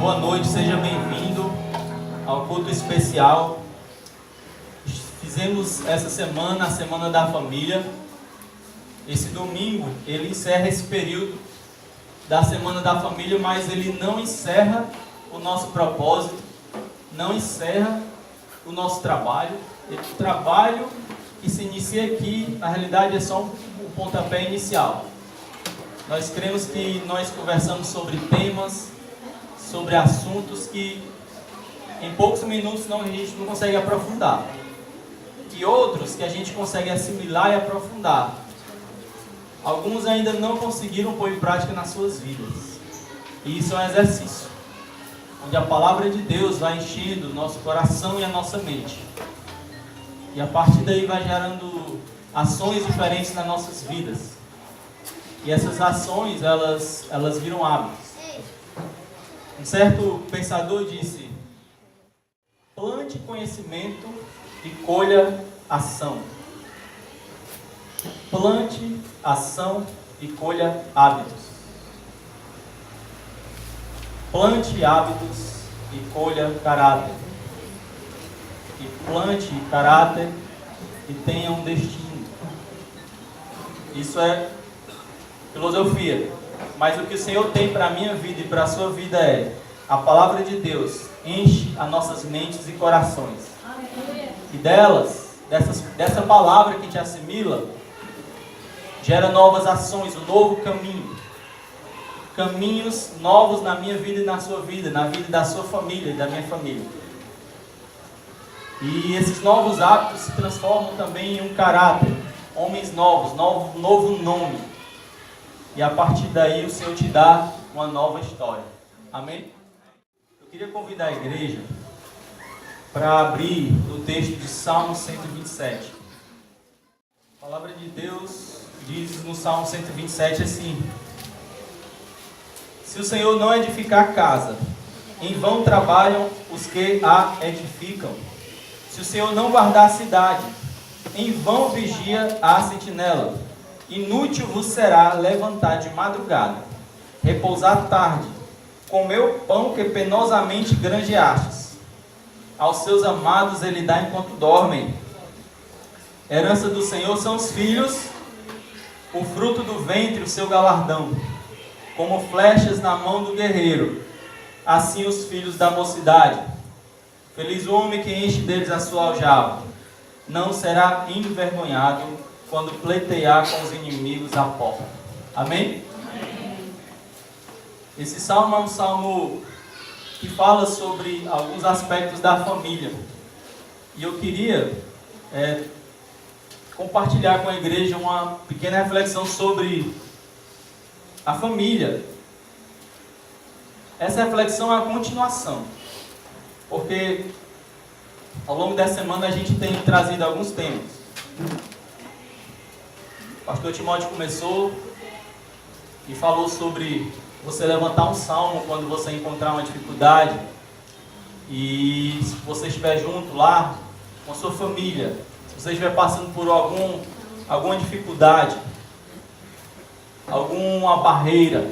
Boa noite, seja bem-vindo ao culto especial. Fizemos essa semana, a Semana da Família. Esse domingo, ele encerra esse período da Semana da Família, mas ele não encerra o nosso propósito, não encerra o nosso trabalho. O trabalho que se inicia aqui, na realidade, é só um pontapé inicial. Nós cremos que nós conversamos sobre temas, sobre assuntos que em poucos minutos a gente não consegue aprofundar. E outros que a gente consegue assimilar e aprofundar. Alguns ainda não conseguiram pôr em prática nas suas vidas. E isso é um exercício, onde a palavra de Deus vai enchendo o nosso coração e a nossa mente. E a partir daí vai gerando ações diferentes nas nossas vidas. E essas ações, elas viram hábitos. Um certo pensador disse: plante conhecimento e colha ação. Plante ação e colha hábitos. Plante hábitos e colha caráter. E plante caráter e tenha um destino. Isso é filosofia. Mas o que o Senhor tem para a minha vida e para a sua vida é: a palavra de Deus enche as nossas mentes e corações. E dessa palavra que te assimila, gera novas ações, um novo caminho. Caminhos novos na minha vida e na sua vida, na vida da sua família e da minha família. E esses novos hábitos se transformam também em um caráter, homens novos, novo nome. E a partir daí o Senhor te dá uma nova história. Amém? Eu queria convidar a igreja para abrir no texto de Salmo 127. A palavra de Deus diz no Salmo 127 assim: se o Senhor não edificar a casa, em vão trabalham os que a edificam. Se o Senhor não guardar a cidade, em vão vigia a sentinela. Inútil vos será levantar de madrugada, repousar tarde, comer o pão que penosamente granjeastes. Aos seus amados ele dá enquanto dormem. Herança do Senhor são os filhos, o fruto do ventre, o seu galardão. Como flechas na mão do guerreiro, assim os filhos da mocidade. Feliz o homem que enche deles a sua aljava. Não será envergonhado quando pleitear com os inimigos à porta. Amém? Amém? Esse salmo é um salmo que fala sobre alguns aspectos da família. E eu queria compartilhar com a igreja uma pequena reflexão sobre a família. Essa reflexão é a continuação, porque ao longo dessa semana a gente tem trazido alguns temas. O pastor Timóteo começou e falou sobre você levantar um salmo quando você encontrar uma dificuldade, e se você estiver junto lá com a sua família, se você estiver passando por alguma dificuldade, alguma barreira,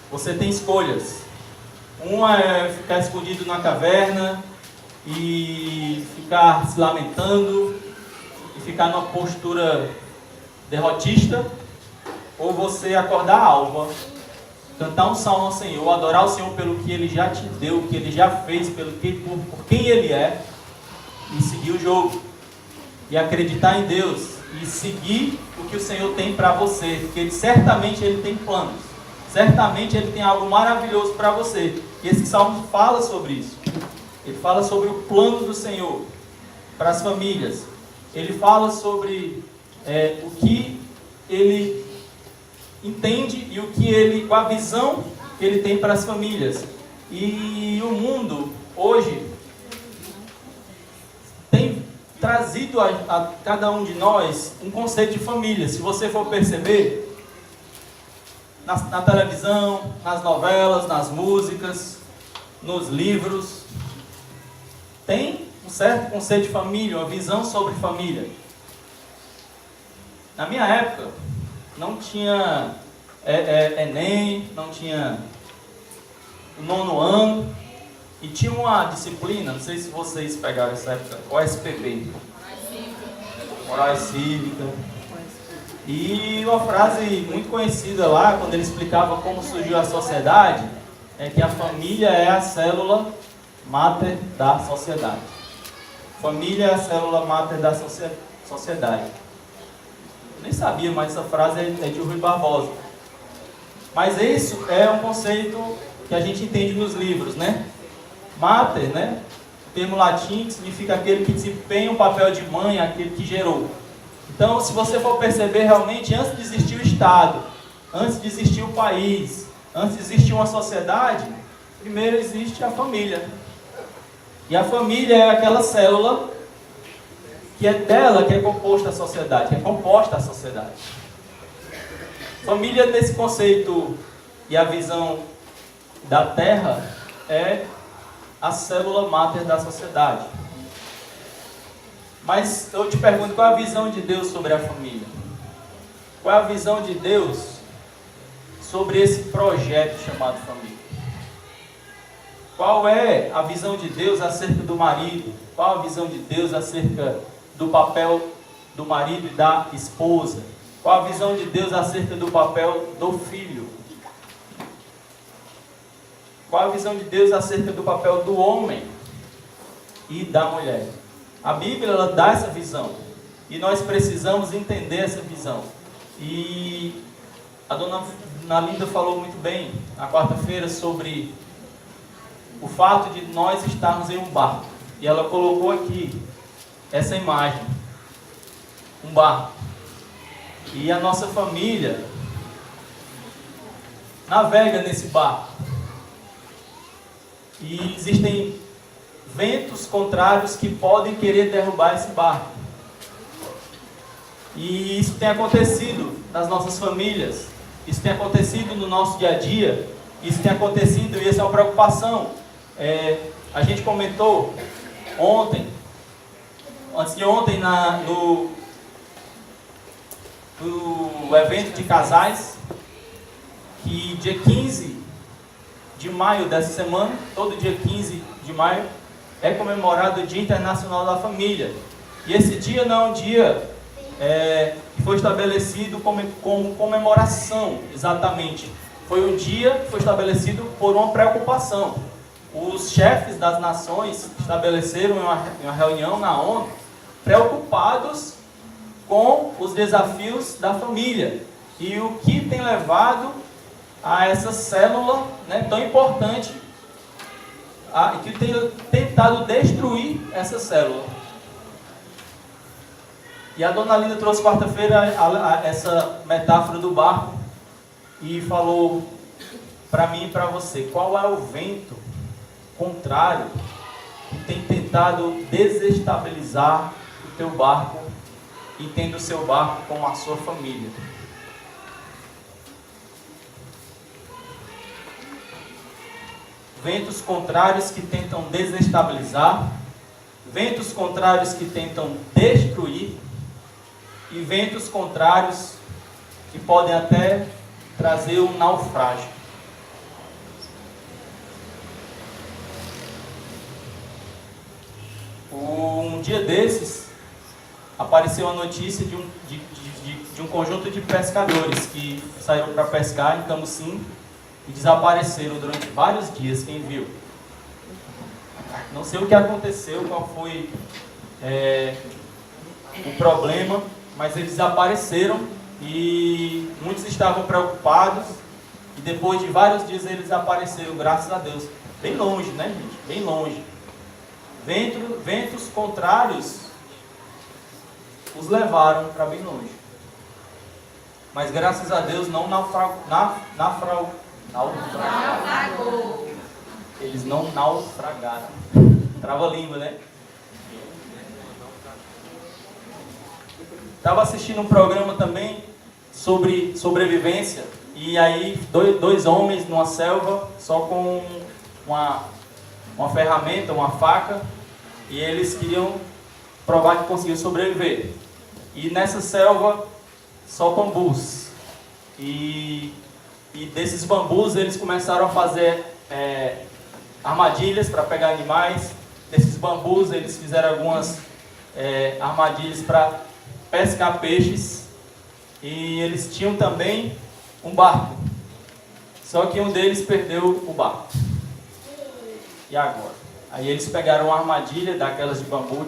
você tem escolhas. Uma é ficar escondido na caverna e ficar se lamentando e ficar numa postura derrotista, ou você acordar a alva, cantar um salmo ao Senhor, adorar o Senhor pelo que Ele já te deu, o que Ele já fez, por quem Ele é, e seguir o jogo, e acreditar em Deus, e seguir o que o Senhor tem para você, porque certamente Ele tem planos, certamente Ele tem algo maravilhoso para você. E esse salmo fala sobre isso. Ele fala sobre o plano do Senhor para as famílias. Ele fala sobre o que Ele entende e a visão que Ele tem para as famílias. E o mundo hoje tem trazido a cada um de nós um conceito de família. Se você for perceber, na televisão, nas novelas, nas músicas, nos livros, tem um certo conceito de família, uma visão sobre família. Na minha época, não tinha Enem, não tinha o 9º ano, e tinha uma disciplina, não sei se vocês pegaram essa época, o SPB. Moral e Cívica. E uma frase muito conhecida lá, quando ele explicava como surgiu a sociedade, é que a família é a célula máter da sociedade. Família é a célula máter da sociedade. Eu nem sabia, mas essa frase é de Rui Barbosa. Mas isso é um conceito que a gente entende nos livros, né? Mater, né? Termo latim que significa aquele que desempenha o papel de mãe, aquele que gerou. Então, se você for perceber realmente, antes de existir o Estado, antes de existir o país, antes de existir uma sociedade, primeiro existe a família. E a família é aquela célula que é dela que é composta a sociedade, que é composta a sociedade. Família, nesse conceito e a visão da Terra, é a célula máter da sociedade. Mas eu te pergunto, qual é a visão de Deus sobre a família? Qual é a visão de Deus sobre esse projeto chamado família? Qual é a visão de Deus acerca do marido? Qual a visão de Deus acerca do papel do marido e da esposa? Qual a visão de Deus acerca do papel do filho? Qual a visão de Deus acerca do papel do homem e da mulher? A Bíblia, ela dá essa visão. E nós precisamos entender essa visão. E a dona Nalinda falou muito bem, na quarta-feira, sobre o fato de nós estarmos em um barco. E ela colocou aqui essa imagem. Um barco. E a nossa família navega nesse barco. E existem ventos contrários que podem querer derrubar esse barco. E isso tem acontecido nas nossas famílias. Isso tem acontecido no nosso dia a dia. Isso tem acontecido e essa é uma preocupação. A gente comentou ontem, antes de ontem, no evento de casais, que dia 15 de maio dessa semana, todo dia 15 de maio, é comemorado o Dia Internacional da Família. E esse dia não é um dia que foi estabelecido como comemoração, exatamente. Foi um dia que foi estabelecido por uma preocupação. Os chefes das nações estabeleceram em uma reunião na ONU, preocupados com os desafios da família. E o que tem levado a essa célula, né, tão importante, que tem tentado destruir essa célula. E a dona Linda trouxe quarta-feira essa metáfora do barco e falou para mim e para você, qual é o vento contrário que tem tentado desestabilizar o teu barco e tendo o seu barco com a sua família? Ventos contrários que tentam desestabilizar, ventos contrários que tentam destruir e ventos contrários que podem até trazer um naufrágio. Um dia desses, apareceu a notícia de um conjunto de pescadores que saíram para pescar em Camusim e desapareceram durante vários dias. Quem viu? Não sei o que aconteceu, qual foi o problema, mas eles desapareceram e muitos estavam preocupados e depois de vários dias eles apareceram, graças a Deus. Bem longe, né, gente? Bem longe. Ventos contrários os levaram para bem longe. Mas graças a Deus não naufragou. Eles não naufragaram. Trava a língua, né? Estava assistindo um programa também sobre sobrevivência. E aí, dois homens numa selva, só com uma ferramenta, uma faca. E eles queriam provar que conseguiam sobreviver. E nessa selva, só bambus. E desses bambus eles começaram a fazer armadilhas para pegar animais. Desses bambus eles fizeram algumas armadilhas para pescar peixes. E eles tinham também um barco. Só que um deles perdeu o barco. E agora? Aí eles pegaram uma armadilha daquelas de bambu,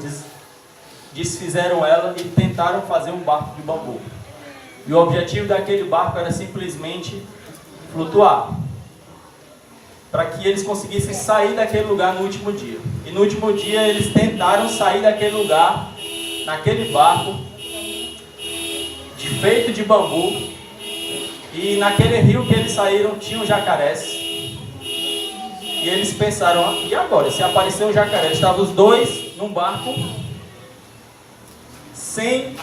desfizeram ela e tentaram fazer um barco de bambu. E o objetivo daquele barco era simplesmente flutuar, para que eles conseguissem sair daquele lugar no último dia. E no último dia eles tentaram sair daquele lugar, naquele barco, feito de bambu. E naquele rio que eles saíram tinham jacarés. E eles pensaram, e agora? Se aparecer um jacaré? Estavam os dois num barco, sem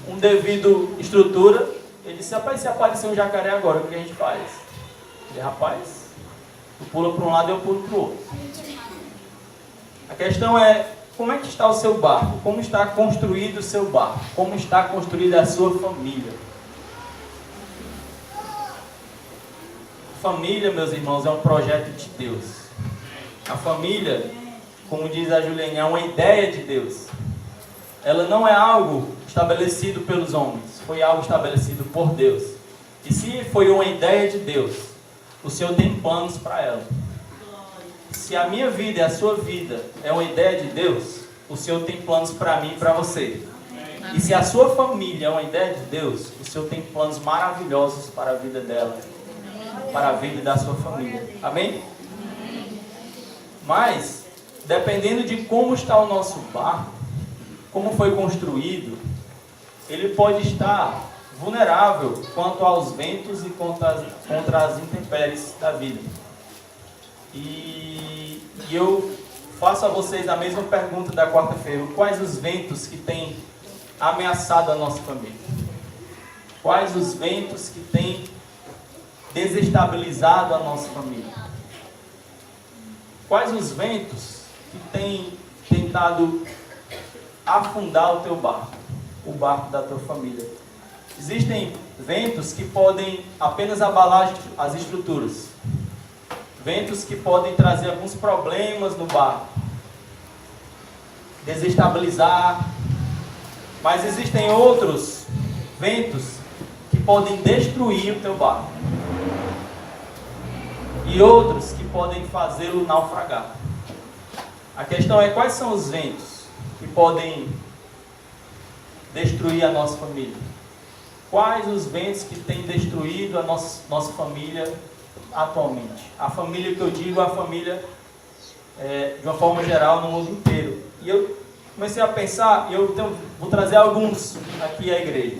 um devido estrutura. Ele disse, rapaz, se aparecer um jacaré agora, o que a gente faz? Ele, rapaz, tu pula para um lado e eu pulo para o outro. A questão é, como é que está o seu barco? Como está construído o seu barco? Como está construída a sua família? Família, meus irmãos, é um projeto de Deus. A família, como diz a Juliane, é uma ideia de Deus. Ela não é algo estabelecido pelos homens, foi algo estabelecido por Deus. E se foi uma ideia de Deus, o Senhor tem planos para ela. Se a minha vida e a sua vida é uma ideia de Deus, o Senhor tem planos para mim e para você. E se a sua família é uma ideia de Deus, o Senhor tem planos maravilhosos para a vida dela, para a vida da sua família. Amém? Mas, dependendo de como está o nosso barco, como foi construído, ele pode estar vulnerável quanto aos ventos e contra as intempéries da vida. E eu faço a vocês a mesma pergunta da quarta-feira. Quais os ventos que têm ameaçado a nossa família? Quais os ventos que têm desestabilizado a nossa família? Quais os ventos que têm tentado afundar o teu barco, o barco da tua família? Existem ventos que podem apenas abalar as estruturas, ventos que podem trazer alguns problemas no barco, desestabilizar, mas existem outros ventos que podem destruir o teu barco e outros que podem fazê-lo naufragar. A questão é, quais são os ventos que podem destruir a nossa família? Quais os ventos que têm destruído a nossa família atualmente? A família que eu digo, a família de uma forma geral no mundo inteiro. E eu comecei a pensar, vou trazer alguns aqui à igreja.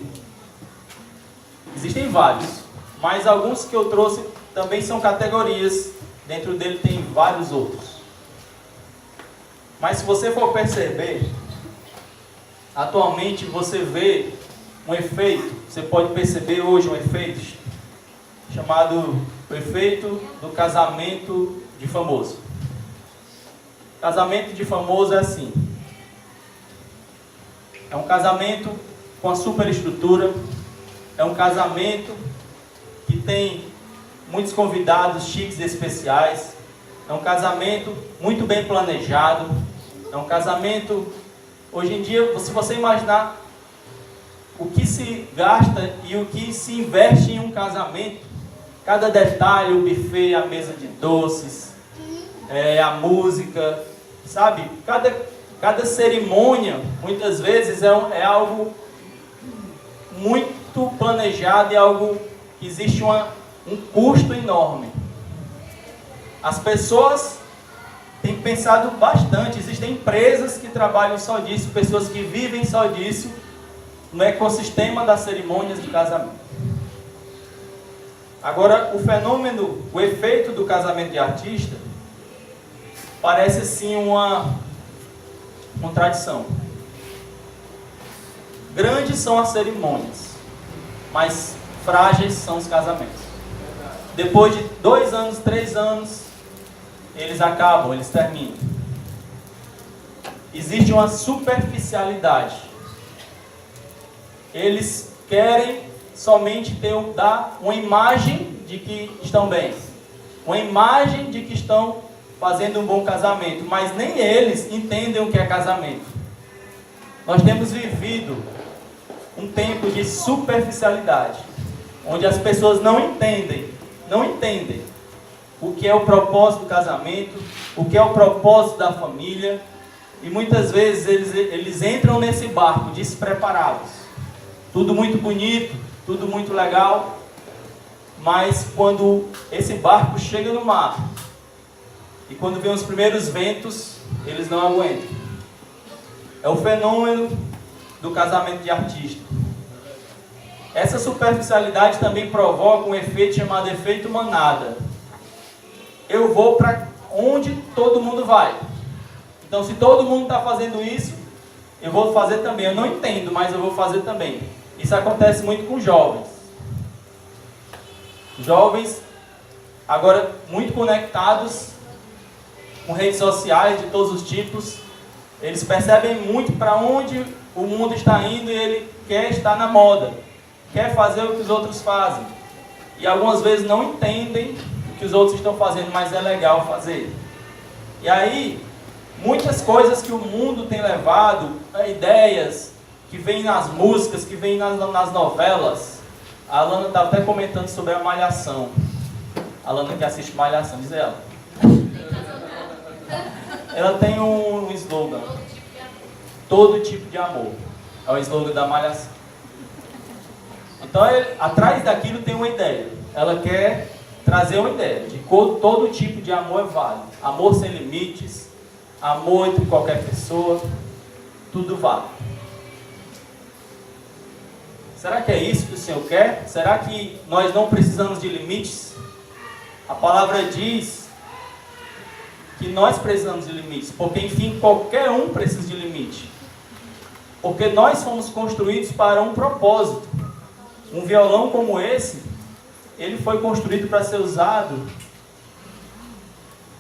Existem vários, mas alguns que eu trouxe também são categorias, dentro dele tem vários outros. Mas se você for perceber, atualmente você vê um efeito, você pode perceber hoje um efeito chamado o efeito do casamento de famoso. Casamento de famoso é assim: é um casamento com a superestrutura, é um casamento que tem muitos convidados chiques e especiais, é um casamento muito bem planejado, é um casamento, hoje em dia, se você imaginar o que se gasta e o que se investe em um casamento, cada detalhe, o buffet, a mesa de doces, a música, sabe? Cada cerimônia, muitas vezes, é algo muito planejado e algo que existe um custo enorme. As pessoas têm pensado bastante, existem empresas que trabalham só disso, pessoas que vivem só disso, no ecossistema das cerimônias de casamento. Agora, o fenômeno, o efeito do casamento de artista, parece sim uma contradição. Grandes são as cerimônias, mas frágeis são os casamentos. Depois de 2 anos, 3 anos, eles acabam, eles terminam. Existe uma superficialidade. Eles querem somente dar uma imagem de que estão bem, uma imagem de que estão fazendo um bom casamento, mas nem eles entendem o que é casamento. Nós temos vivido um tempo de superficialidade, onde as pessoas não entendem o que é o propósito do casamento, o que é o propósito da família, e muitas vezes eles entram nesse barco despreparados. Tudo muito bonito, tudo muito legal, mas quando esse barco chega no mar, e quando vem os primeiros ventos, eles não aguentam. É o fenômeno do casamento de artista. Essa superficialidade também provoca um efeito chamado efeito manada. Eu vou para onde todo mundo vai. Então, se todo mundo está fazendo isso, eu vou fazer também. Eu não entendo, mas eu vou fazer também. Isso acontece muito com jovens. Jovens, agora muito conectados com redes sociais de todos os tipos. Eles percebem muito para onde o mundo está indo e ele quer estar na moda. Quer fazer o que os outros fazem. E algumas vezes não entendem o que os outros estão fazendo, mas é legal fazer. E aí, muitas coisas que o mundo tem levado, ideias que vêm nas músicas, que vêm nas novelas. A Alana está até comentando sobre a Malhação. A Alana que assiste Malhação, diz ela. Ela tem um slogan. Todo tipo de amor. É o slogan da Malhação. Então, atrás daquilo tem uma ideia. Ela quer trazer uma ideia de que todo tipo de amor é válido. Amor sem limites, amor entre qualquer pessoa, tudo vale. Será que é isso que o Senhor quer? Será que nós não precisamos de limites? A palavra diz que nós precisamos de limites, porque enfim, qualquer um precisa de limite. Porque nós fomos construídos para um propósito. Um violão como esse, ele foi construído para ser usado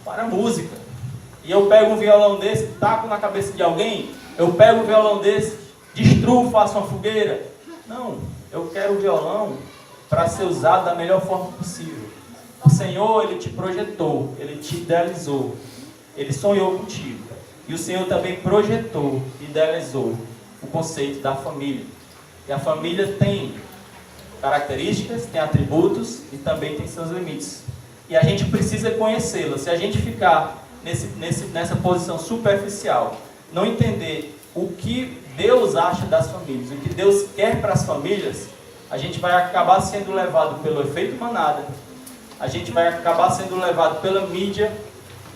para música. E eu pego um violão desse, taco na cabeça de alguém, eu pego um violão desse, destruo, faço uma fogueira. Não, eu quero o violão para ser usado da melhor forma possível. O Senhor, Ele te projetou, Ele te idealizou, Ele sonhou contigo. E o Senhor também projetou, idealizou o conceito da família. E a família tem características, tem atributos e também tem seus limites. E a gente precisa conhecê-la. Se a gente ficar nessa posição superficial, não entender o que Deus acha das famílias, o que Deus quer para as famílias, a gente vai acabar sendo levado pelo efeito manada, a gente vai acabar sendo levado pela mídia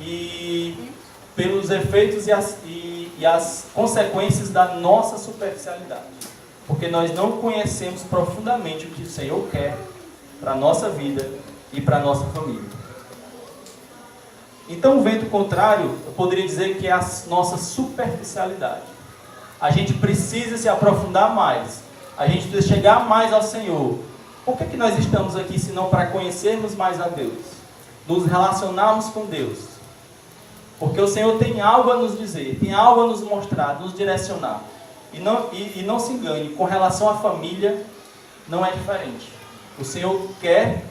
e pelos efeitos e as consequências da nossa superficialidade. Porque nós não conhecemos profundamente o que o Senhor quer para a nossa vida e para a nossa família. Então, o vento contrário, eu poderia dizer que é a nossa superficialidade. A gente precisa se aprofundar mais. A gente precisa chegar mais ao Senhor. Por que nós estamos aqui, se não para conhecermos mais a Deus? Nos relacionarmos com Deus. Porque o Senhor tem algo a nos dizer, tem algo a nos mostrar, nos direcionar. E não se engane, com relação à família, não é diferente. O Senhor quer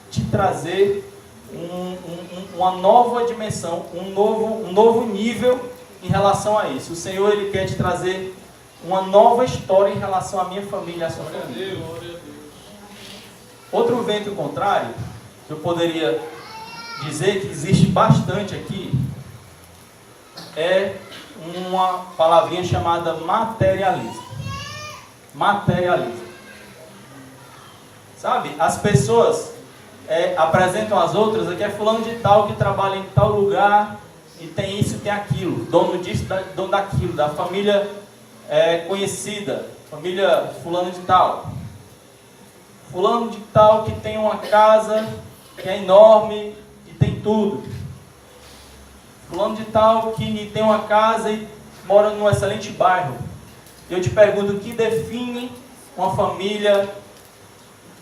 te trazer uma nova dimensão, um novo nível em relação a isso. O Senhor, Ele quer te trazer uma nova história em relação à minha família e à sua família. Outro vento contrário, que eu poderia dizer que existe bastante aqui, é uma palavrinha chamada materialismo. Materialismo. Sabe, as pessoas apresentam as outras, aqui é fulano de tal que trabalha em tal lugar e tem isso e tem aquilo, dono disso, dono daquilo, da família conhecida, família fulano de tal. Fulano de tal que tem uma casa que é enorme e tem tudo. Fulano de tal que tem uma casa e mora num excelente bairro. Eu te pergunto, o que define uma família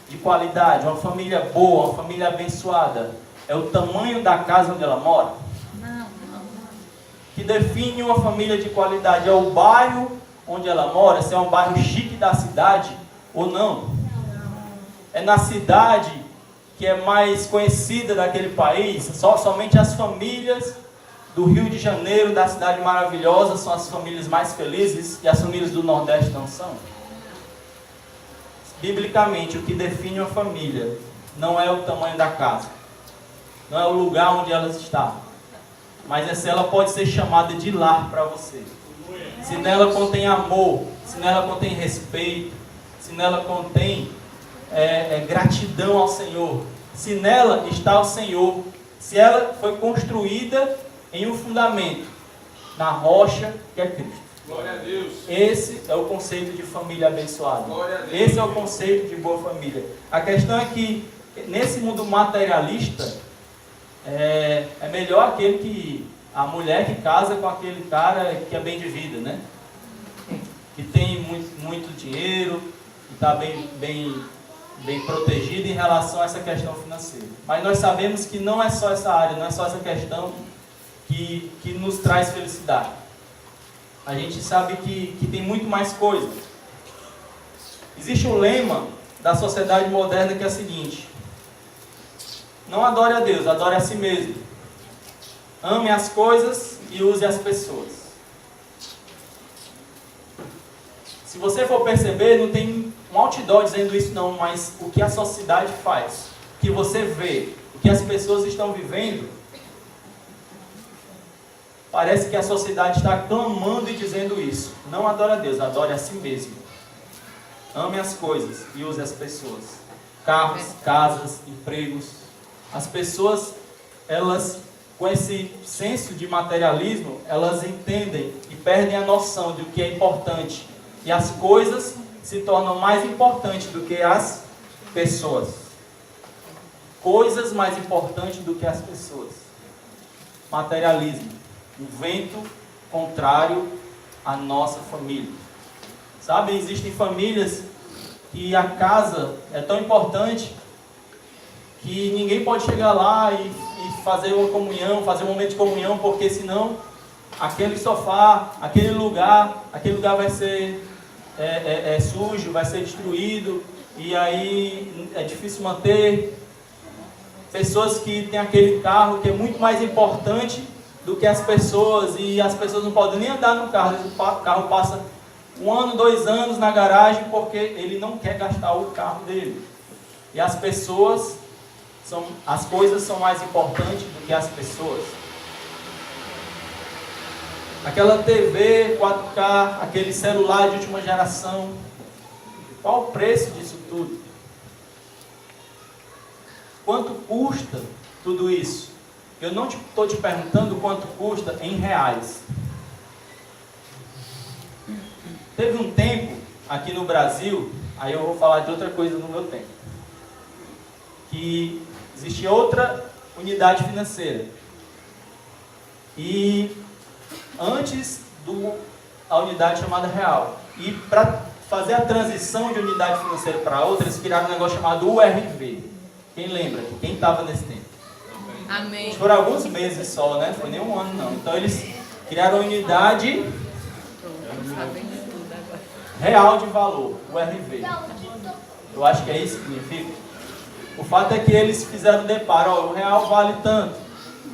de qualidade, uma família boa, uma família abençoada? É o tamanho da casa onde ela mora? Não. O que define uma família de qualidade é o bairro onde ela mora, se é um bairro chique da cidade ou não? É na cidade que é mais conhecida daquele país, somente as famílias do Rio de Janeiro, da cidade maravilhosa, são as famílias mais felizes e as famílias do Nordeste não são? Biblicamente, o que define uma família não é o tamanho da casa, não é o lugar onde ela está, mas é se ela pode ser chamada de lar para você. Se nela contém amor, se nela contém respeito, se nela contém gratidão ao Senhor, se nela está o Senhor, se ela foi construída em um fundamento, na rocha que é Cristo. Glória a Deus. Esse é o conceito de família abençoada. Glória a Deus. Esse é o conceito de boa família. A questão é que, nesse mundo materialista, é melhor a mulher que casa com aquele cara que é bem de vida, né? Que tem muito dinheiro, que está bem protegido em relação a essa questão financeira. Mas nós sabemos que não é só essa área, não é só essa questão que nos traz felicidade. A gente sabe que tem muito mais coisa. Existe um lema da sociedade moderna que é o seguinte: não adore a Deus, adore a si mesmo. Ame as coisas e use as pessoas. Se você for perceber, não tem um outdoor dizendo isso não, mas o que a sociedade faz, o que você vê, o que as pessoas estão vivendo, parece que a sociedade está clamando e dizendo isso. Não adore a Deus, adore a si mesmo. Ame as coisas e use as pessoas. Carros, casas, empregos. As pessoas, elas, com esse senso de materialismo, elas entendem e perdem a noção do que é importante. E as coisas se tornam mais importantes do que as pessoas. Coisas mais importantes do que as pessoas. Materialismo. Um vento contrário à nossa família. Sabe, existem famílias que a casa é tão importante que ninguém pode chegar lá e fazer uma comunhão, fazer um momento de comunhão, porque senão aquele sofá, aquele lugar vai ser sujo, vai ser destruído, e aí é difícil manter. Pessoas que têm aquele carro que é muito mais importante do que as pessoas, e as pessoas não podem nem andar no carro. O carro passa 1 ano, 2 anos na garagem porque ele não quer gastar o carro dele. E as coisas são mais importantes do que as pessoas. Aquela TV 4K, aquele celular de última geração, qual o preço disso tudo? Quanto custa tudo isso? Eu não estou te perguntando quanto custa em reais. Teve um tempo aqui no Brasil, aí eu vou falar de outra coisa no meu tempo, que existia outra unidade financeira. E antes a unidade chamada real. E para fazer a transição de unidade financeira para outra, eles criaram um negócio chamado URV. Quem lembra? Quem estava nesse tempo? Amém. Foram alguns meses só, né? Foi nem 1 ano não. Então eles criaram a unidade real de valor, URV. Eu acho que é isso que significa. O fato é que eles fizeram o deparo, o real vale tanto.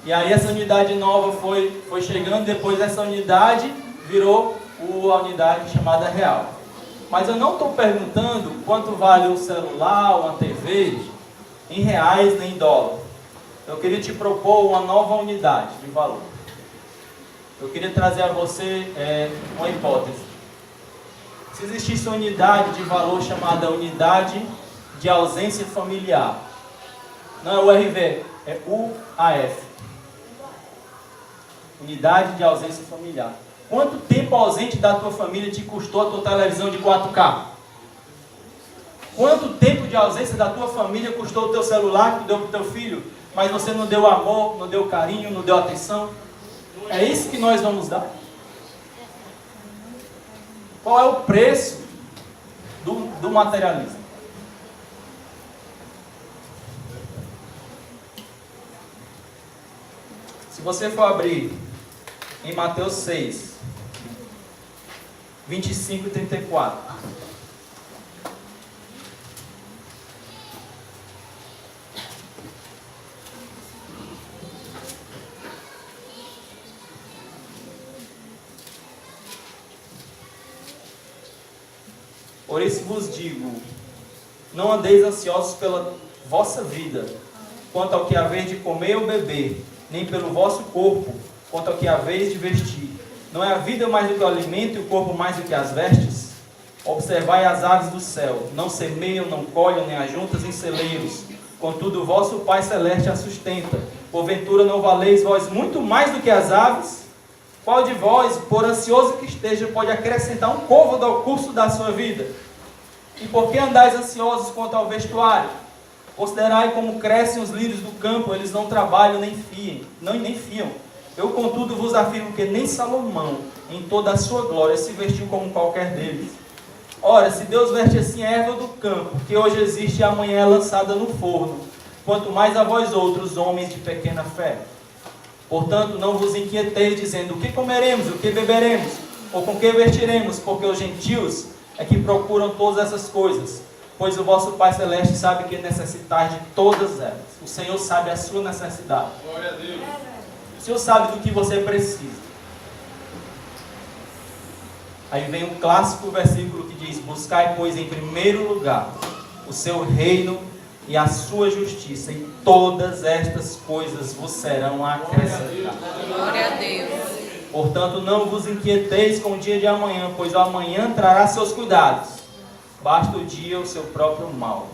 E aí essa unidade nova foi chegando, depois essa unidade virou a unidade chamada real. Mas eu não estou perguntando quanto vale um celular, uma TV, em reais nem em dólar. Eu queria te propor uma nova unidade de valor. Eu queria trazer a você uma hipótese. Se existisse uma unidade de valor chamada unidade de ausência familiar, não é URV, é UAF. Unidade de ausência familiar. Quanto tempo ausente da tua família te custou a tua televisão de 4K? Quanto tempo de ausência da tua família custou o teu celular que deu para o teu filho, mas você não deu amor, não deu carinho, não deu atenção? É isso que nós vamos dar? Qual é o preço do materialismo? Se você for abrir em Mateus 6, 25 e 34. Por isso vos digo, não andeis ansiosos pela vossa vida, quanto ao que haveis de comer ou beber, nem pelo vosso corpo, quanto ao que haveis de vestir. Não é a vida mais do que o alimento e o corpo mais do que as vestes? Observai as aves do céu, não semeiam, não colhem, nem ajuntam em celeiros, contudo o vosso Pai Celeste a sustenta. Porventura não valeis vós muito mais do que as aves? Qual de vós, por ansioso que esteja, pode acrescentar um côvado ao curso da sua vida? E por que andais ansiosos quanto ao vestuário? Considerai como crescem os lírios do campo, eles não trabalham nem fiam. Eu, contudo, vos afirmo que nem Salomão, em toda a sua glória, se vestiu como qualquer deles. Ora, se Deus veste assim a erva do campo, que hoje existe e amanhã é lançada no forno, quanto mais a vós outros, homens de pequena fé. Portanto, não vos inquieteis, dizendo, o que comeremos, o que beberemos, ou com que vestiremos, porque os gentios é que procuram todas essas coisas, pois o vosso Pai Celeste sabe que necessitais de todas elas. O Senhor sabe a sua necessidade. Glória a Deus. O Senhor sabe do que você precisa. Aí vem um clássico versículo que diz, buscai, pois, em primeiro lugar o seu reino e a sua justiça, e todas estas coisas vos serão acrescentadas. Glória a Deus. Portanto, não vos inquieteis com o dia de amanhã, pois o amanhã trará seus cuidados. Basta o dia o seu próprio mal.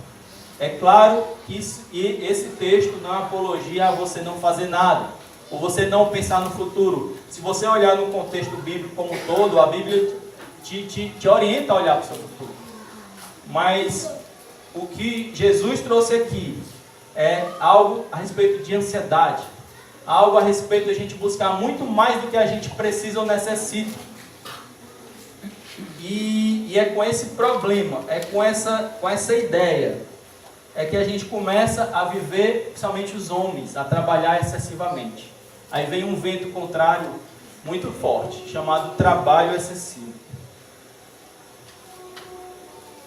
É claro que esse texto não é apologia a você não fazer nada, ou você não pensar no futuro. Se você olhar no contexto bíblico como um todo, a Bíblia te orienta a olhar para o seu futuro. Mas o que Jesus trouxe aqui é algo a respeito de ansiedade, algo a respeito de a gente buscar muito mais do que a gente precisa ou necessita. E é com esse problema, é com essa ideia, é que a gente começa a viver, principalmente os homens, a trabalhar excessivamente. Aí vem um vento contrário muito forte, chamado trabalho excessivo.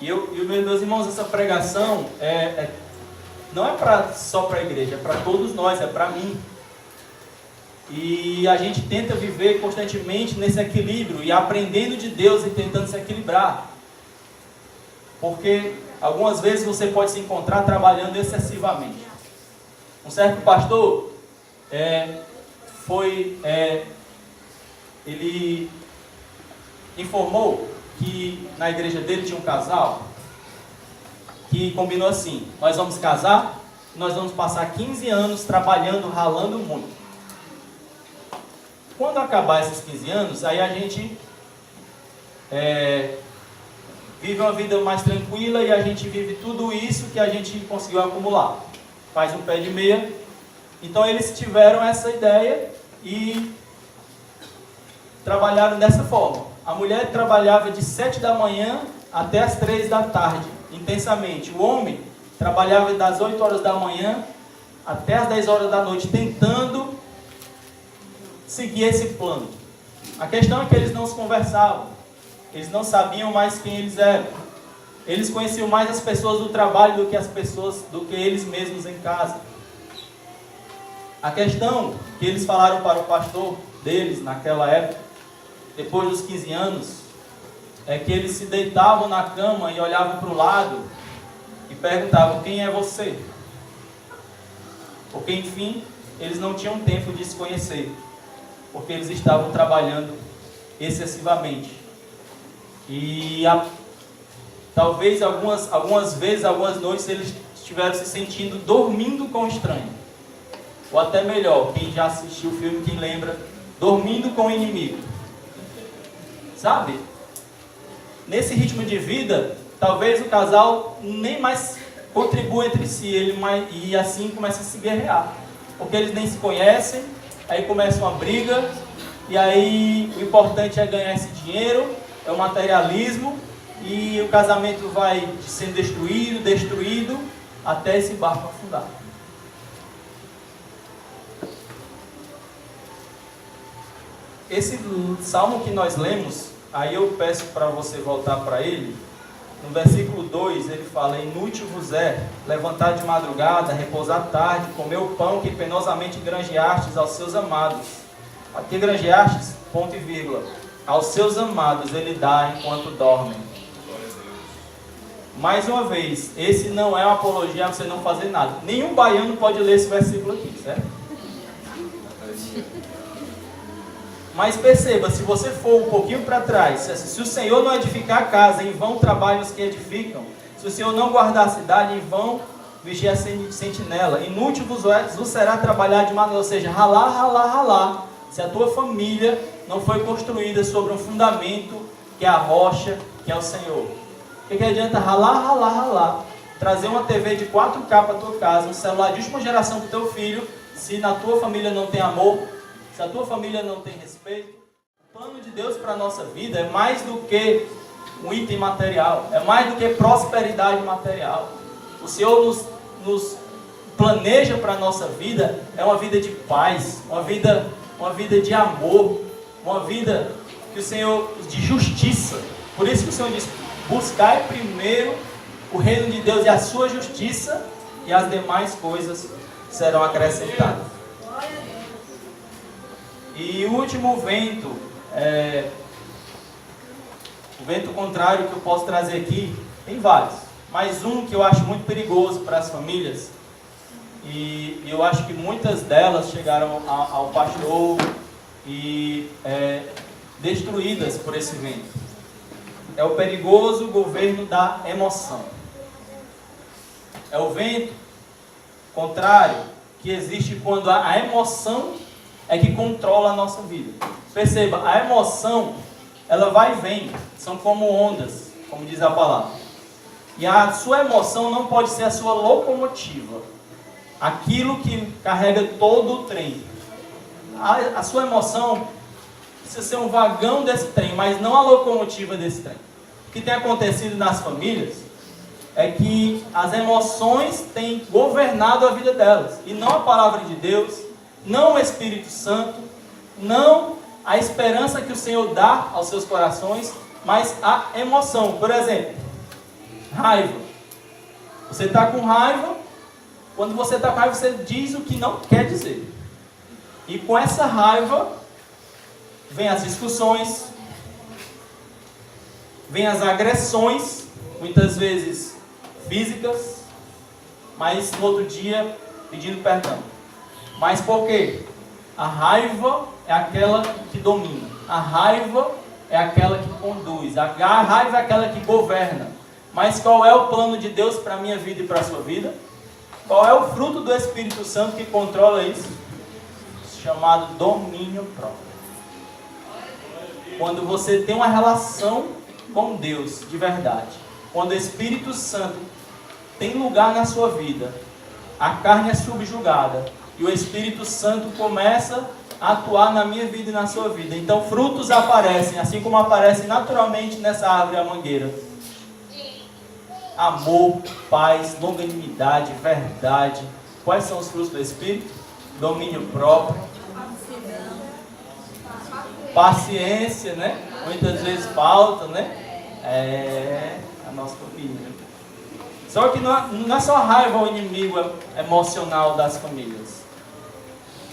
E meus irmãos, essa pregação não é só para a igreja, é para todos nós, é para mim. E a gente tenta viver constantemente nesse equilíbrio e aprendendo de Deus e tentando se equilibrar. Porque algumas vezes você pode se encontrar trabalhando excessivamente. Um certo pastor ele informou que na igreja dele tinha um casal que combinou assim: nós vamos casar, nós vamos passar 15 anos trabalhando, ralando muito. Quando acabar esses 15 anos, aí a gente vive uma vida mais tranquila e a gente vive tudo isso que a gente conseguiu acumular. Faz um pé de meia. Então eles tiveram essa ideia e trabalharam dessa forma. A mulher trabalhava de 7 da manhã até as 3 da tarde, intensamente. O homem trabalhava das 8 horas da manhã até as 10 horas da noite, tentando seguir esse plano. A questão é que eles não se conversavam. Eles não sabiam mais quem eles eram. Eles conheciam mais as pessoas do trabalho do que eles mesmos em casa. A questão que eles falaram para o pastor deles naquela época, depois dos 15 anos, é que eles se deitavam na cama e olhavam para o lado e perguntavam: quem é você? Porque, enfim, eles não tinham tempo de se conhecer, porque eles estavam trabalhando excessivamente. E talvez algumas vezes, algumas noites, eles estiveram se sentindo dormindo com o estranho. Ou até melhor, quem já assistiu o filme, quem lembra, dormindo com o inimigo. Sabe? Nesse ritmo de vida, talvez o casal nem mais contribua entre si, e assim começa a se guerrear. Porque eles nem se conhecem, aí começa uma briga, e aí o importante é ganhar esse dinheiro, é o materialismo, e o casamento vai sendo destruído, até esse barco afundar. Esse salmo que nós lemos, aí eu peço para você voltar para ele. No versículo 2 ele fala: inútil vos é levantar de madrugada, repousar tarde, comer o pão que penosamente granjeastes aos seus amados. Aqui granjeastes, ponto e vírgula. Aos seus amados ele dá enquanto dormem. Mais uma vez, esse não é uma apologia a você não fazer nada. Nenhum baiano pode ler esse versículo aqui, certo? Mas perceba, se você for um pouquinho para trás, se o Senhor não edificar a casa, em vão trabalham os que edificam. Se o Senhor não guardar a cidade, em vão vigia a sentinela. Inútil vos será trabalhar de maneira, ou seja, ralar, ralar, ralar. Se a tua família não foi construída sobre um fundamento, que é a rocha, que é o Senhor. O que adianta ralar, ralar, ralar? Trazer uma TV de 4K para a tua casa, um celular de última geração para o teu filho, se na tua família não tem amor, se a tua família não tem respeito. O plano de Deus para a nossa vida é mais do que um item material, é mais do que prosperidade material. O Senhor nos planeja para a nossa vida, é uma vida de paz, uma vida de amor, uma vida que o Senhor, de justiça. Por isso que o Senhor diz, buscai primeiro o reino de Deus e a sua justiça, e as demais coisas serão acrescentadas. E o último vento, o vento contrário que eu posso trazer aqui, tem vários, mas um que eu acho muito perigoso para as famílias, e eu acho que muitas delas chegaram ao pastor e destruídas por esse vento. É o perigoso governo da emoção. É o vento contrário que existe quando a emoção é que controla a nossa vida. Perceba, a emoção, ela vai e vem, são como ondas, como diz a palavra. E a sua emoção não pode ser a sua locomotiva, aquilo que carrega todo o trem. A sua emoção precisa ser um vagão desse trem, mas não a locomotiva desse trem. O que tem acontecido nas famílias é que as emoções têm governado a vida delas, e não a palavra de Deus, não o Espírito Santo, não a esperança que o Senhor dá aos seus corações, mas a emoção. Por exemplo, raiva. Você está com raiva, quando você está com raiva, você diz o que não quer dizer. E com essa raiva, vem as discussões, vem as agressões, muitas vezes físicas, mas no outro dia pedindo perdão. Mas por quê? A raiva é aquela que domina, a raiva é aquela que conduz, a raiva é aquela que governa. Mas qual é o plano de Deus para a minha vida e para a sua vida? Qual é o fruto do Espírito Santo que controla isso? Chamado domínio próprio. Quando você tem uma relação com Deus de verdade, quando o Espírito Santo tem lugar na sua vida, a carne é subjugada e o Espírito Santo começa a atuar na minha vida e na sua vida. Então frutos aparecem, assim como aparecem naturalmente nessa árvore a mangueira. Amor, paz, longanimidade, verdade. Quais são os frutos do Espírito? Domínio próprio, paciência, né? Muitas vezes falta, né? É a nossa família. Só que não é só raiva o inimigo emocional das famílias.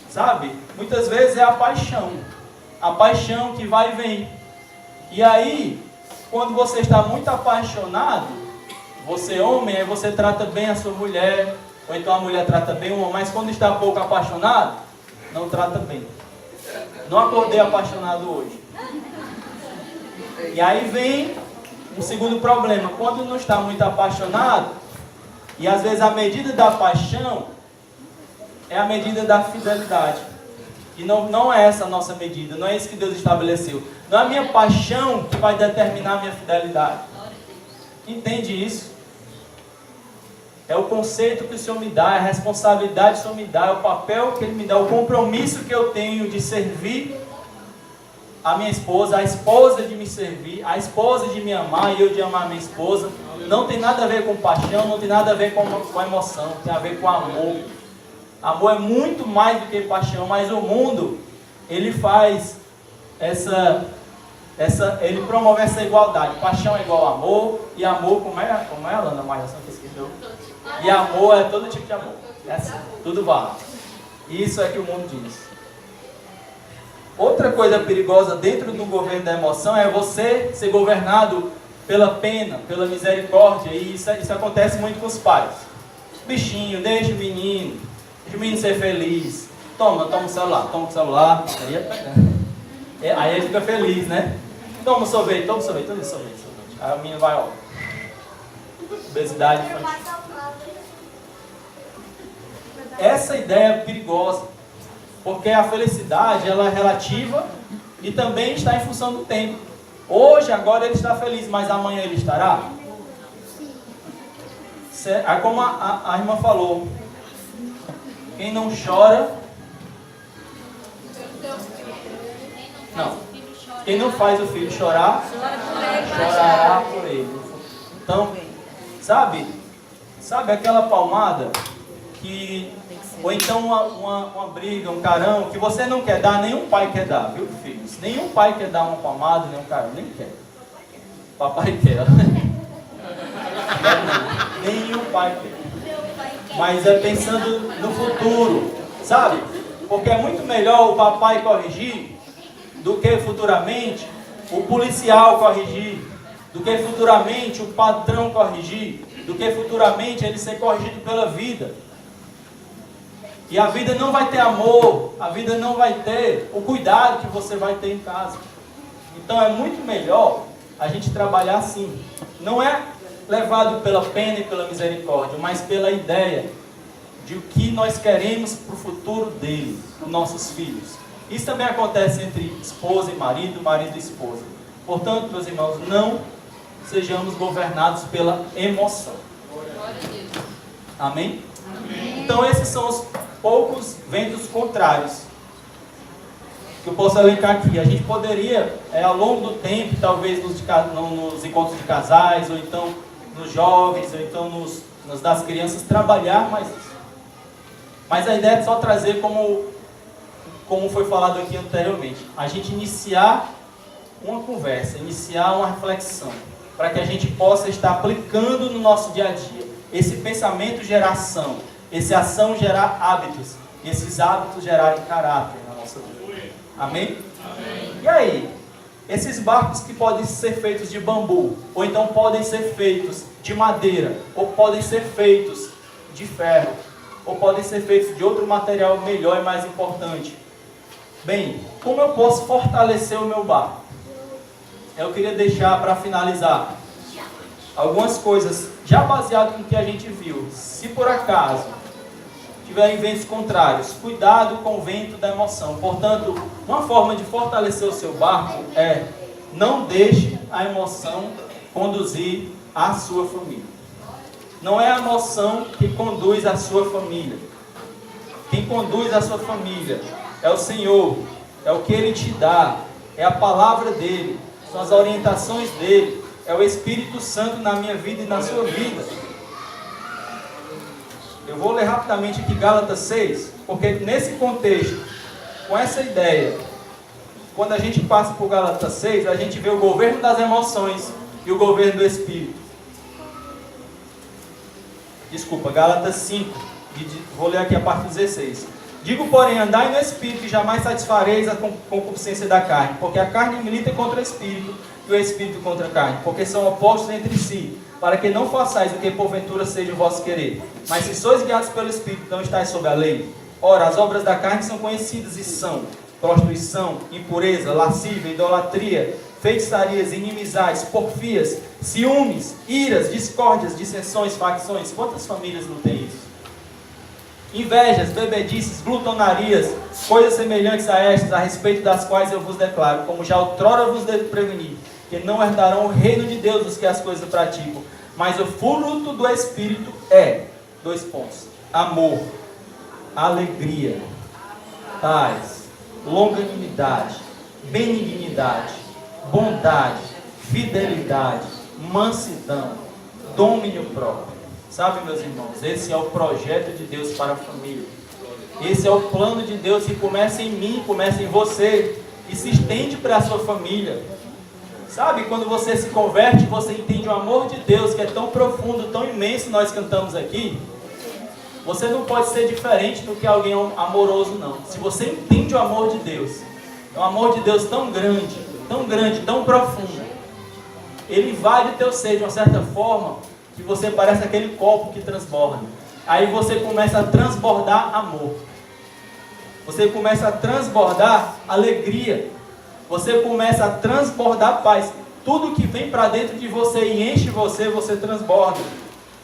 Sabe? Muitas vezes é a paixão. A paixão que vai e vem. E aí, quando você está muito apaixonado, você homem, aí você trata bem a sua mulher, ou então a mulher trata bem o homem, mas quando está pouco apaixonado, não trata bem. Não acordei apaixonado hoje. E aí vem um segundo problema. Quando não está muito apaixonado, e às vezes a medida da paixão é a medida da fidelidade. E não é essa a nossa medida, não é isso que Deus estabeleceu. Não é a minha paixão que vai determinar a minha fidelidade. Entende isso? É o conceito que o Senhor me dá, é a responsabilidade que o Senhor me dá, é o papel que Ele me dá, o compromisso que eu tenho de servir a minha esposa, a esposa de me servir, a esposa de me amar e eu de amar a minha esposa. Não tem nada a ver com paixão, não tem nada a ver com emoção, tem a ver com amor. Amor é muito mais do que paixão, mas o mundo, ele faz ele promove essa igualdade. Paixão é igual a amor, e amor, como é Alana, a malhação que esqueceu? E amor é todo tipo de amor. É assim, tudo vale. Isso é que o mundo diz. Outra coisa perigosa dentro do governo da emoção é você ser governado pela pena, pela misericórdia, e isso acontece muito com os pais. Bichinho, deixa o menino ser feliz. Toma o celular. Aí ele fica feliz, né? Toma sorvete. Aí o menino vai, ó. Obesidade infantil. Essa ideia é perigosa, porque a felicidade ela é relativa e também está em função do tempo. Hoje, agora ele está feliz, mas amanhã ele estará? Aí como a irmã falou, quem não chora... Não. Quem não faz o filho chorar, chorará por ele. Então, sabe aquela palmada ou então uma briga, um carão, que você não quer dar, nenhum pai quer dar, viu, filhos? Nenhum pai quer dar uma palmada, nenhum carão, nem quer. Papai quer. Nenhum pai quer. Mas é pensando no futuro, sabe? Porque é muito melhor o papai corrigir do que futuramente o policial corrigir, do que futuramente o patrão corrigir, do que futuramente ele ser corrigido pela vida. E a vida não vai ter amor, a vida não vai ter o cuidado que você vai ter em casa. Então é muito melhor a gente trabalhar assim. Não é levado pela pena e pela misericórdia, mas pela ideia de o que nós queremos para o futuro dele, dos nossos filhos. Isso também acontece entre esposa e marido e esposa. Portanto, meus irmãos, não sejamos governados pela emoção. Amém? Amém. Então esses são os poucos ventos contrários que eu posso elencar aqui. A gente poderia, ao longo do tempo, talvez nos encontros de casais, ou então nos jovens, ou então nos das crianças, trabalhar mais isso. Mas a ideia é só trazer como foi falado aqui anteriormente, a gente iniciar uma conversa, iniciar uma reflexão, para que a gente possa estar aplicando no nosso dia a dia. Esse pensamento gerar ação, essa ação gerar hábitos, e esses hábitos gerarem caráter na nossa vida. Amém? Amém? E aí? Esses barcos que podem ser feitos de bambu, ou então podem ser feitos de madeira, ou podem ser feitos de ferro, ou podem ser feitos de outro material melhor e mais importante. Bem, como eu posso fortalecer o meu barco? Eu queria deixar para finalizar algumas coisas, já baseado no que a gente viu. Se por acaso tiverem ventos contrários, cuidado com o vento da emoção. Portanto, uma forma de fortalecer o seu barco é: não deixe a emoção conduzir a sua família. Não é a emoção que conduz a sua família. Quem conduz a sua família é o Senhor, é o que Ele te dá, é a palavra dEle, são as orientações dEle, é o Espírito Santo na minha vida e na sua vida. Eu vou ler rapidamente aqui Gálatas 6, porque nesse contexto, com essa ideia, quando a gente passa por Gálatas 6, a gente vê o governo das emoções e o governo do Espírito. Desculpa, Gálatas 5, vou ler aqui a parte 16. Digo, porém, andai no Espírito e jamais satisfareis a concupiscência da carne, porque a carne milita contra o Espírito e o Espírito contra a carne, porque são opostos entre si, para que não façais o que porventura seja o vosso querer. Mas se sois guiados pelo Espírito, não estáis sob a lei. Ora, as obras da carne são conhecidas e são prostituição, impureza, lascívia, idolatria, feitiçarias, inimizades, porfias, ciúmes, iras, discórdias, dissensões, facções. Quantas famílias não tem isso? Invejas, bebedices, glutonarias, coisas semelhantes a estas, a respeito das quais eu vos declaro, como já outrora vos preveni, que não herdarão o reino de Deus os que as coisas praticam. Mas o fruto do Espírito é, amor, alegria, paz, longanimidade, benignidade, bondade, fidelidade, mansidão, domínio próprio. Sabe, meus irmãos, esse é o projeto de Deus para a família. Esse é o plano de Deus que começa em mim, começa em você e se estende para a sua família. Sabe, quando você se converte, você entende o amor de Deus que é tão profundo, tão imenso, nós cantamos aqui. Você não pode ser diferente do que alguém amoroso, não. Se você entende o amor de Deus, é um amor de Deus tão grande, tão profundo, ele invade o teu ser de uma certa forma que você parece aquele copo que transborda. Aí você começa a transbordar amor. Você começa a transbordar alegria. Você começa a transbordar paz. Tudo que vem para dentro de você e enche você, você transborda.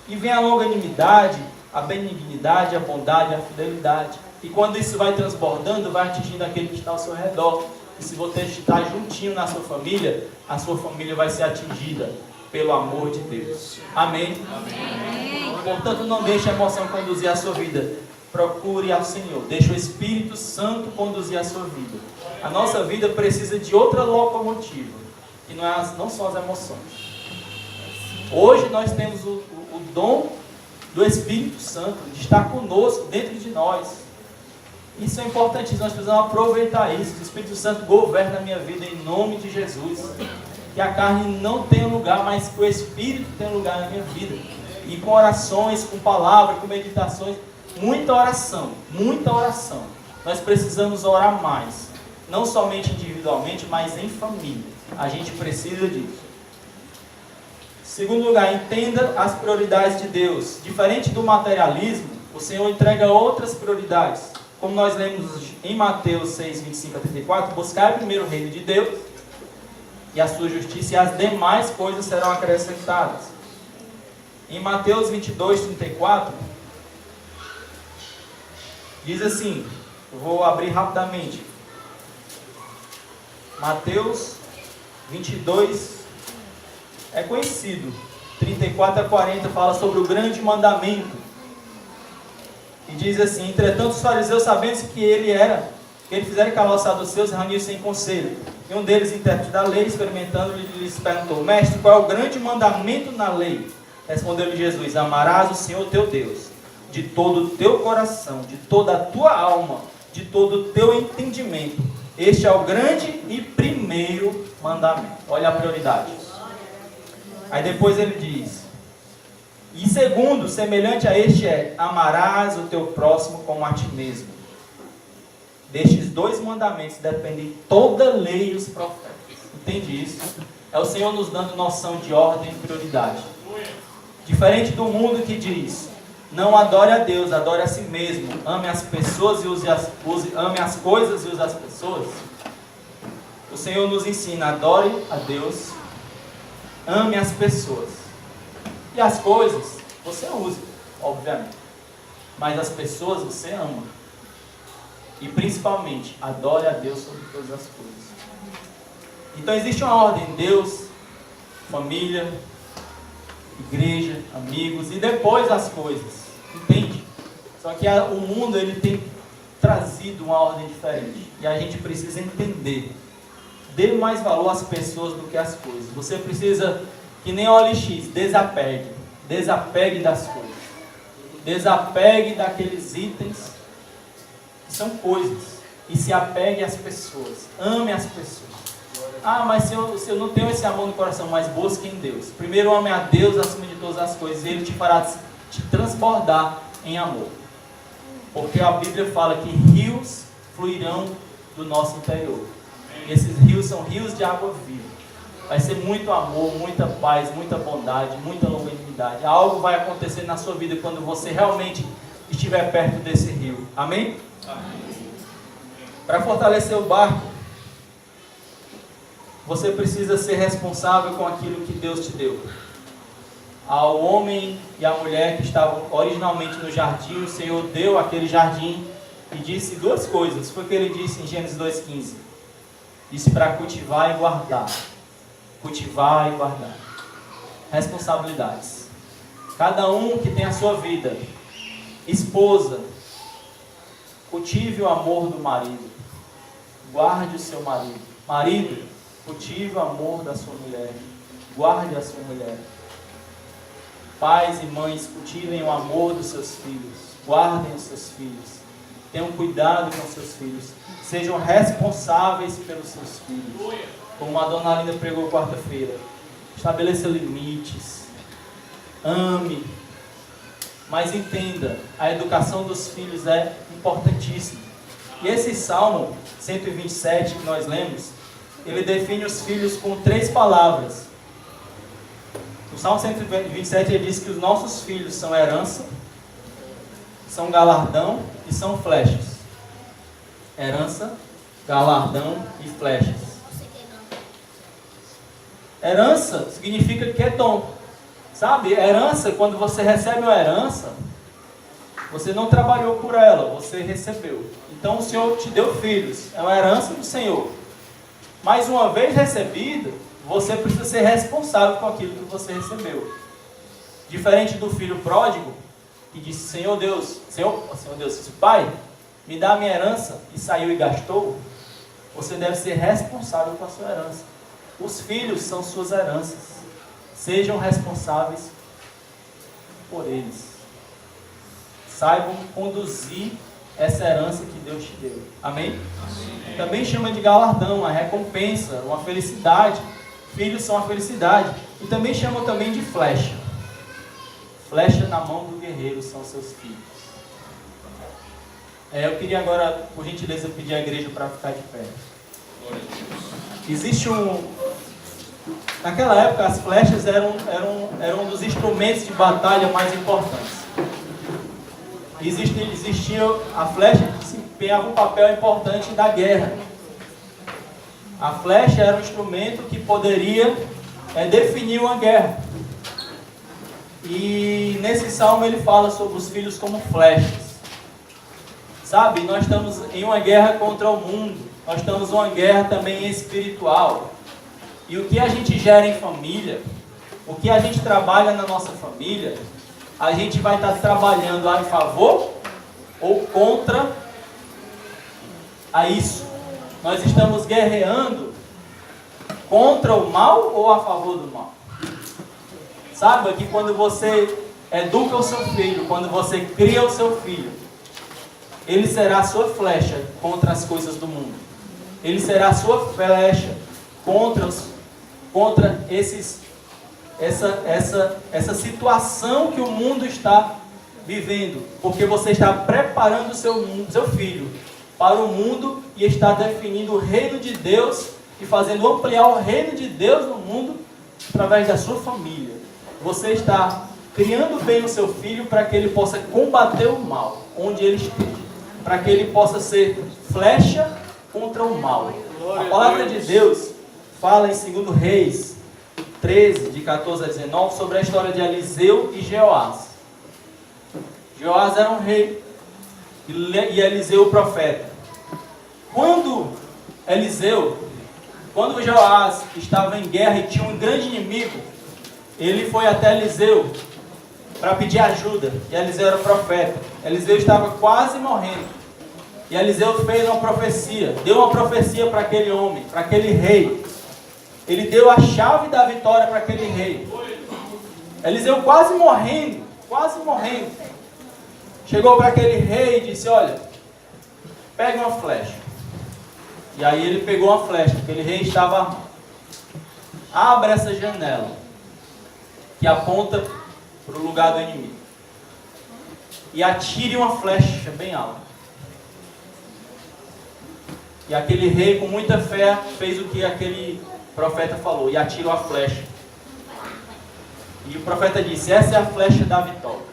E vem a longanimidade, a benignidade, a bondade, a fidelidade. E quando isso vai transbordando, vai atingindo aquele que está ao seu redor. E se você está juntinho na sua família, a sua família vai ser atingida pelo amor de Deus. Amém? Amém. Portanto, não deixe a emoção conduzir a sua vida. Procure ao Senhor. Deixe o Espírito Santo conduzir a sua vida. A nossa vida precisa de outra locomotiva, que não são as emoções. Hoje nós temos o dom do Espírito Santo, de estar conosco, dentro de nós. Isso é importante, nós precisamos aproveitar isso. O Espírito Santo governa a minha vida em nome de Jesus. Que a carne não tenha lugar, mas que o Espírito tenha lugar na minha vida. E com orações, com palavras, com meditações, muita oração, muita oração. Nós precisamos orar mais. Não somente individualmente, mas em família. A gente precisa disso. Segundo lugar, entenda as prioridades de Deus. Diferente do materialismo, o Senhor entrega outras prioridades. Como nós lemos em Mateus 6, 25 a 34, buscar primeiro o reino de Deus e a sua justiça, e as demais coisas serão acrescentadas. Em Mateus 22, 34, diz assim, eu vou abrir rapidamente. Mateus 22, é conhecido, 34 a 40, fala sobre o grande mandamento. E diz assim: entretanto os fariseus, sabendo que ele fizera calçar dos seus, reuniram-se em conselho. E um deles, intérprete da lei, experimentando-lhe, lhes perguntou: mestre, qual é o grande mandamento na lei? Respondeu-lhe Jesus: amarás o Senhor teu Deus de todo o teu coração, de toda a tua alma, de todo o teu entendimento. Este é o grande e primeiro mandamento. Olha a prioridade. Aí depois ele diz: e segundo, semelhante a este é: amarás o teu próximo como a ti mesmo. Destes dois mandamentos dependem toda a lei e os profetas. Entende isso? É o Senhor nos dando noção de ordem e prioridade. Diferente do mundo que diz: não adore a Deus, adore a si mesmo. Ame as pessoas e ame as coisas e use as pessoas. O Senhor nos ensina: adore a Deus, ame as pessoas. E as coisas, você usa, obviamente. Mas as pessoas, você ama. E principalmente, adore a Deus sobre todas as coisas. Então existe uma ordem: Deus, família, igreja, amigos, e depois as coisas. Entende? Só que o mundo, ele tem trazido uma ordem diferente. E a gente precisa entender. Dê mais valor às pessoas do que às coisas. Você precisa... que nem OLX, desapegue. Desapegue das coisas. Desapegue daqueles itens que são coisas. E se apegue às pessoas. Ame as pessoas. Ah, mas se eu não tenho esse amor no coração, mas busque em Deus. Primeiro ame a Deus acima de todas as coisas. E Ele te fará te transbordar em amor. Porque a Bíblia fala que rios fluirão do nosso interior. E esses rios são rios de água viva. Vai ser muito amor, muita paz, muita bondade, muita longanimidade. Algo vai acontecer na sua vida quando você realmente estiver perto desse rio. Amém? Amém. Para fortalecer o barco, você precisa ser responsável com aquilo que Deus te deu. Ao homem e à mulher que estavam originalmente no jardim, o Senhor deu aquele jardim e disse duas coisas. Foi o que Ele disse em Gênesis 2,15. Disse para cultivar e guardar. Cultivar e guardar. Responsabilidades. Cada um que tem a sua vida. Esposa, cultive o amor do marido. Guarde o seu marido. Marido, cultive o amor da sua mulher. Guarde a sua mulher. Pais e mães, cultivem o amor dos seus filhos. Guardem os seus filhos. Tenham cuidado com os seus filhos. Sejam responsáveis pelos seus filhos. Como a dona Linda pregou quarta-feira. Estabeleça limites. Ame. Mas entenda, a educação dos filhos é importantíssima. E esse Salmo 127 que nós lemos, ele define os filhos com 3 palavras. Salmo 127 ele diz que os nossos filhos são herança, são galardão e são flechas. Herança, galardão e flechas. Herança significa que é dom. Sabe, herança, quando você recebe uma herança, você não trabalhou por ela, você recebeu. Então o Senhor te deu filhos, é uma herança do Senhor. Mas uma vez recebida, você precisa ser responsável com aquilo que você recebeu. Diferente do filho pródigo, que disse, Senhor Deus, disse, Pai, me dá a minha herança, e saiu e gastou. Você deve ser responsável com a sua herança. Os filhos são suas heranças. Sejam responsáveis por eles. Saibam conduzir essa herança que Deus te deu. Amém? Amém. Também chama de galardão, a recompensa, uma felicidade. Filhos são a felicidade. E também chama também de flecha. Flecha na mão do guerreiro são seus filhos. Eu queria agora, por gentileza, pedir à igreja para ficar de pé. Existe Naquela época, as flechas eram um dos instrumentos de batalha mais importantes. Existia a flecha que desempenhava um papel importante na guerra. A flecha era um instrumento que poderia definir uma guerra. E nesse salmo ele fala sobre os filhos como flechas. Sabe, nós estamos em uma guerra contra o mundo. Nós estamos em uma guerra também espiritual. E o que a gente gera em família, o que a gente trabalha na nossa família, a gente vai estar trabalhando a favor ou contra a isso. Nós estamos guerreando contra o mal ou a favor do mal. Saiba que quando você educa o seu filho, quando você cria o seu filho, ele será a sua flecha contra as coisas do mundo. Ele será a sua flecha contra essa situação que o mundo está vivendo. Porque você está preparando o seu filho para o mundo e está definindo o reino de Deus e fazendo ampliar o reino de Deus no mundo através da sua família. Você está criando bem o seu filho para que ele possa combater o mal onde ele esteja, para que ele possa ser flecha contra o mal. A palavra de Deus fala em 2 Reis 13, de 14 a 19, sobre a história de Eliseu e Jeoás. Jeoás era um rei e Eliseu o profeta. Quando Jeoás estava em guerra e tinha um grande inimigo, ele foi até Eliseu para pedir ajuda. E Eliseu era profeta. Eliseu estava quase morrendo. E Eliseu fez uma profecia, deu uma profecia para aquele homem, para aquele rei. Ele deu a chave da vitória para aquele rei. Eliseu quase morrendo. Chegou para aquele rei e disse, olha, pega uma flecha. E aí ele pegou uma flecha, aquele rei estava armado. Abra essa janela, que aponta para o lugar do inimigo. E atire uma flecha bem alta. E aquele rei, com muita fé, fez o que aquele profeta falou, e atirou a flecha. E o profeta disse, essa é a flecha da vitória.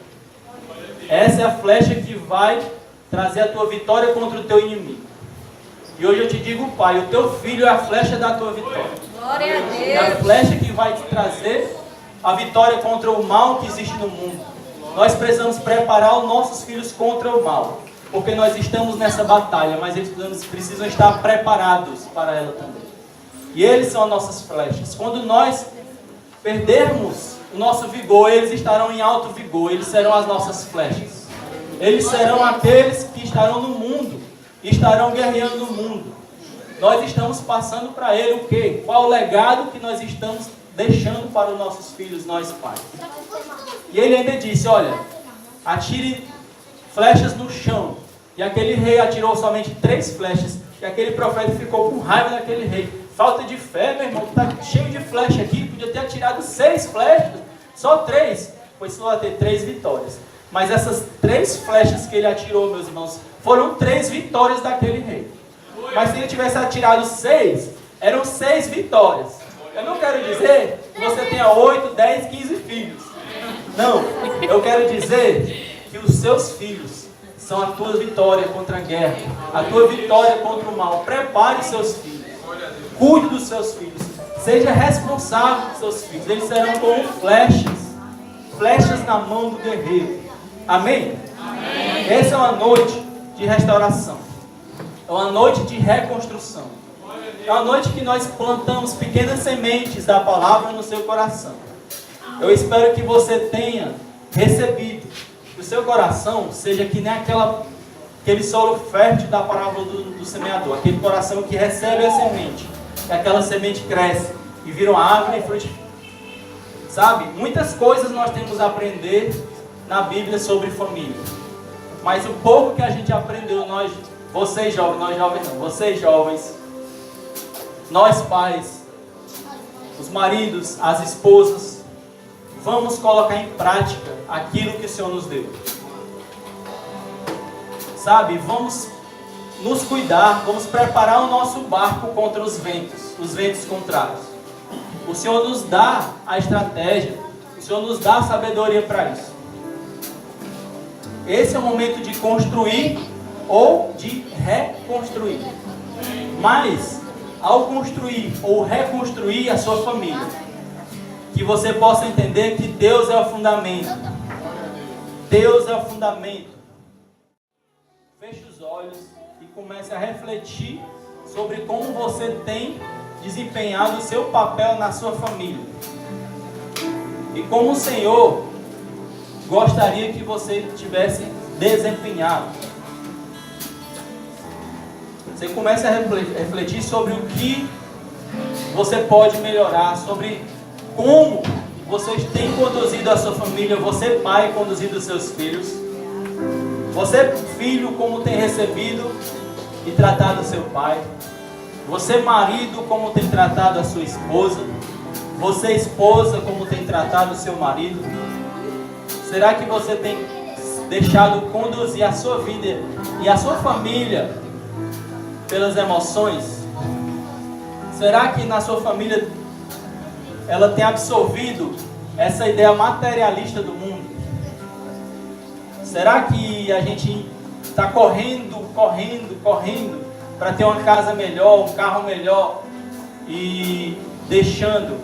Essa é a flecha que vai trazer a tua vitória contra o teu inimigo. E hoje eu te digo, Pai, o teu filho é a flecha da tua vitória. Glória a Deus. É a flecha que vai te trazer a vitória contra o mal que existe no mundo. Nós precisamos preparar os nossos filhos contra o mal, porque nós estamos nessa batalha, mas eles precisam estar preparados para ela também. E eles são as nossas flechas. Quando nós perdermos o nosso vigor, eles estarão em alto vigor. Eles serão as nossas flechas. Eles serão aqueles que estarão no mundo e estarão guerreando no mundo. Nós estamos passando para ele o quê? Qual o legado que nós estamos deixando para os nossos filhos, nós pais? E ele ainda disse, olha, atire flechas no chão. E aquele rei atirou somente 3 flechas. E aquele profeta ficou com raiva daquele rei. Falta de fé, meu irmão, está cheio de flecha aqui. Podia ter atirado 6 flechas, só 3. Pois só ia ter 3 vitórias. Mas essas 3 flechas que ele atirou, meus irmãos, foram 3 vitórias daquele rei. Mas se ele tivesse atirado 6, eram 6 vitórias. Eu não quero dizer que você tenha 8, 10, 15 filhos. Não, eu quero dizer que os seus filhos são a tua vitória contra a guerra, a tua vitória contra o mal. Prepare seus filhos, cuide dos seus filhos, seja responsável dos seus filhos. Eles serão como flechas na mão do guerreiro. Amém? Amém. Essa é uma noite de restauração, é uma noite de reconstrução, é uma noite que nós plantamos pequenas sementes da palavra no seu coração. Eu espero que você tenha recebido, que o seu coração seja que nem aquele solo fértil da parábola do semeador, aquele coração que recebe a semente, e aquela semente cresce e vira uma árvore e frutifica. Sabe, muitas coisas nós temos a aprender na Bíblia sobre família, mas o pouco que a gente aprendeu, vocês jovens, nós pais, os maridos, as esposas, vamos colocar em prática aquilo que o Senhor nos deu. Sabe, vamos nos cuidar, vamos preparar o nosso barco contra os ventos contrários. O Senhor nos dá a estratégia, o Senhor nos dá a sabedoria para isso. Esse é o momento de construir ou de reconstruir. Mas, ao construir ou reconstruir a sua família, que você possa entender que Deus é o fundamento. Deus é o fundamento. Feche os olhos e comece a refletir sobre como você tem desempenhado o seu papel na sua família. E como o Senhor gostaria que você tivesse desempenhado. Você começa a refletir sobre o que você pode melhorar, sobre como vocês têm conduzido a sua família, você pai conduzido os seus filhos, você filho como tem recebido e tratado o seu pai, você marido como tem tratado a sua esposa, você esposa como tem tratado o seu marido. Será que você tem deixado conduzir a sua vida e a sua família pelas emoções? Será que na sua família ela tem absorvido essa ideia materialista do mundo? Será que a gente está correndo para ter uma casa melhor, um carro melhor e deixando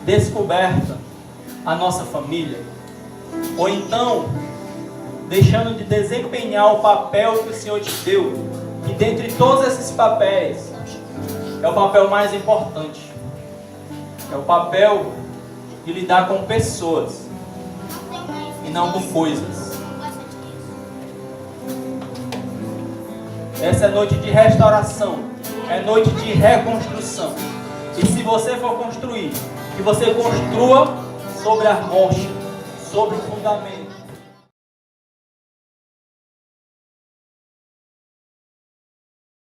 descoberta a nossa família? Ou então, deixando de desempenhar o papel que o Senhor te deu, que dentre todos esses papéis, é o papel mais importante. É o papel de lidar com pessoas e não com coisas. Essa é noite de restauração, é noite de reconstrução. E se você for construir, que você construa sobre a rocha, sobre o fundamento.